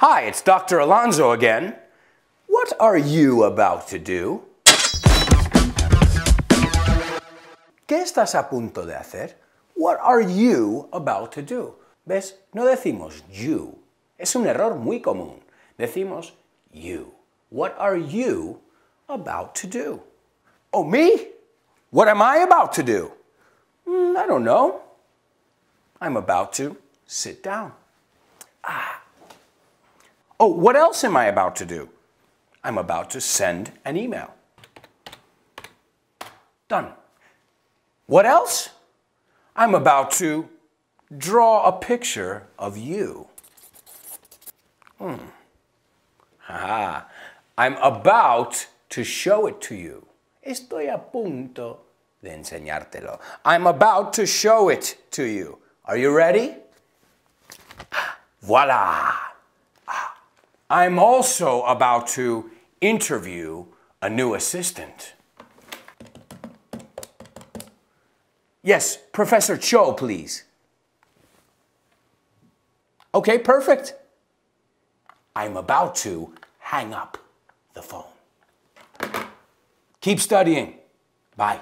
Hi, it's Dr. Alonso again. What are you about to do? ¿Qué estás a punto de hacer? What are you about to do? ¿Ves? No decimos you. Es un error muy común. Decimos you. What are you about to do? Oh, me? What am I about to do? I don't know. I'm about to sit down. Oh, what else am I about to do? I'm about to send an email. Done. What else? I'm about to draw a picture of you. I'm about to show it to you. Estoy a punto de enseñártelo. I'm about to show it to you. Are you ready? Voila! I'm also about to interview a new assistant. Yes, Professor Cho, please. Okay, perfect. I'm about to hang up the phone. Keep studying. Bye.